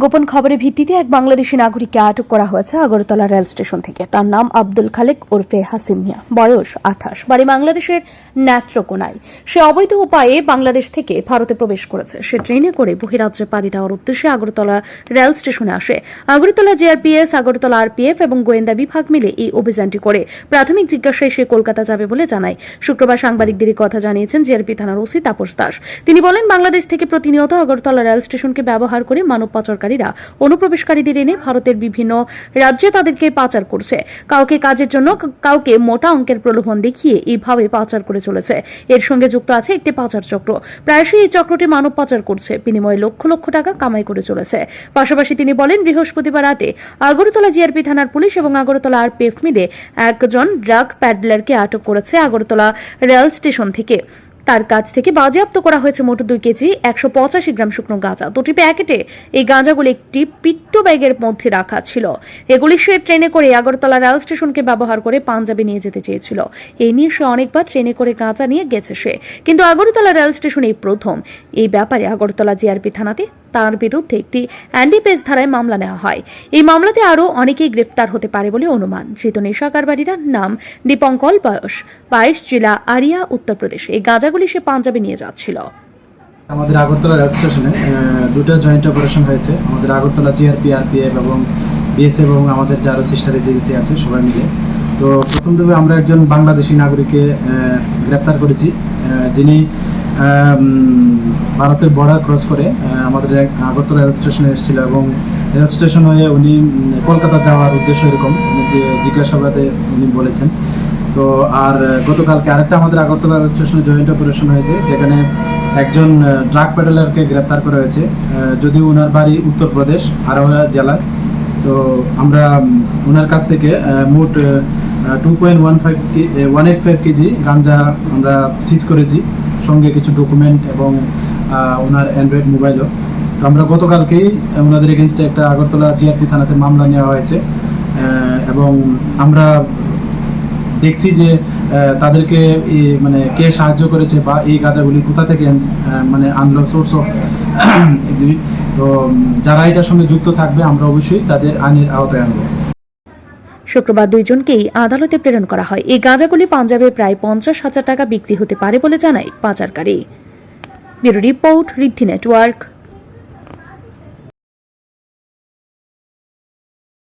গোপন খবরের ভিত্তিতে এক বাংলাদেশি নাগরিককে আটক করা হয়েছে আগরতলা রেল স্টেশন থেকে। তার নাম আব্দুল খালেক ওরফে হাসিম মিয়া, বয়স 28, বাড়ি বাংলাদেশের নেত্রকোনায়। সে অবৈধ উপায়ে বাংলাদেশ থেকে ভারতে প্রবেশ করেছে। সে ট্রেনে করে বহিরাজ্যে পাড়ি দেওয়ার উদ্দেশ্যে আগরতলা রেল স্টেশনে আসে। আগরতলা জিআরপিএস, আগরতলা আরপিএফ এবং গোয়েন্দা বিভাগ মিলে এই অভিযানটি করে। প্রাথমিক জিজ্ঞাসায় সে কলকাতা যাবে বলে জানায়। শুক্রবার সাংবাদিকদের কথা জানিয়েছেন জিআরপি থানার ওসি তাপস দাস। তিনি বলেন, বাংলাদেশ থেকে প্রতিনিয়ত আগরতলা রেল স্টেশনকে ব্যবহার করে মানব পাচারকারীরা অনুপ্রবেশকারীদের এনে ভারতের বিভিন্ন রাজ্যে তাদেরকে পাচার করছে। কাউকে কাজের জন্য, কাউকে মোটা অঙ্কের প্রলোভন দেখিয়ে এইভাবে পাচার করে চলেছে। এর সঙ্গে যুক্ত আছে একটি পাচার চক্র। প্রায়শই এই চক্রটি মানব পাচার করছে, বিনিময়ে লক্ষ লক্ষ টাকা কামাই করে চলেছে। পাশাপাশি তিনি বলেন, বৃহস্পতিবার রাতে আগরতলা জিআরপি থানার পুলিশ এবং আগরতলা আরপিএফ মিলে একজন ড্রাগ প্যাডলারকে আটক করেছে আগরতলা রেল স্টেশন থেকে। তার কাছ থেকে বাজেয়াপ্ত করা হয়েছে মোট 2 কেজি 185 গ্রাম শুকনো গাঁজা। 2টি প্যাকেটে এই গাঁজাগুলি একটি পিট্টো ব্যাগের মধ্যে রাখা ছিল। এগুলি সে ট্রেনে করে আগরতলা রেল স্টেশনকে ব্যবহার করে পাঞ্জাবে নিয়ে যেতে চেয়েছিল। এই নিয়ে সে অনেকবার ট্রেনে করে গাঁজা নিয়ে গেছে সে, কিন্তু আগরতলা রেল স্টেশনে এই প্রথম। এই ব্যাপারে আগরতলা জিআরপি থানাতে তার বিরুদ্ধে একটি এনডিপিএস ধারায় মামলা নেওয়া হয়। এই মামলাতে আরও অনেকেই গ্রেফতার হতে পারে বলে অনুমান। ধৃত নেশা কারবারির নাম দীপঙ্কর, বয়স 22, জেলা আরিয়া, উত্তরপ্রদেশ। এই গাঁজাগুলি সে পাঞ্জাবে নিয়ে যাচ্ছিল। আমাদের আগরতলা রেল স্টেশনে দুটো জয়েন্ট অপারেশন হয়েছে। আমাদের আগরতলা জিআরপি, আরপিএফ এবং বিএসএফ এবং আমাদের যারা সিস্টার এজেন্সি আছে সবাই মিলে। তো প্রথম দিকে আমরা একজন বাংলাদেশি নাগরিককে গ্রেপ্তার করেছি, যিনি ভারতের বর্ডার ক্রস করে আমাদের আগরতলা রেল স্টেশনে এসেছিল এবং রেল স্টেশন হয়ে উনি কলকাতা যাওয়ার উদ্দেশ্য এরকম যে জিজ্ঞাসাবাদে উনি বলেছেন। তো আর গতকালকে আরেকটা আমাদের আগরতলা রেল স্টেশনে জয়েন্ট অপারেশন হয়েছে, যেখানে একজন ড্রাগ প্যাডলারকে গ্রেপ্তার করা হয়েছে, যদিও ওনার বাড়ি উত্তরপ্রদেশ আরোহা জেলায়। তো আমরা ওনার কাছ থেকে মোট 2.185 কেজি গাঞ্জা আমরা সিজ করেছি, সঙ্গে কিছু ডকুমেন্ট এবং ওনার অ্যান্ড্রয়েড মোবাইলও। তো আমরা গতকালকেই ওনাদের এগেনস্টে একটা আগরতলা জিআরপি থানাতে মামলা নেওয়া হয়েছে এবং আমরা দেখছি যে তাদেরকে মানে কে সাহায্য করেছে বা এই গাঁজাগুলি কোথা থেকে মানে আনলো, সোর্স অফ। তো যারা এটার সঙ্গে যুক্ত থাকবে আমরা অবশ্যই তাদের আইনের আওতায় আনবো। শুক্রবার 2 জনকেই আদালতে প্রেরণ করা হয়। এই গাঁজাগুলি পাঞ্জাবে প্রায় 50,000 টাকা বিক্রি হতে পারে বলে জানায় পাচারকারী। ব্যুরো রিপোর্ট, ঋদ্ধি নেটওয়ার্ক।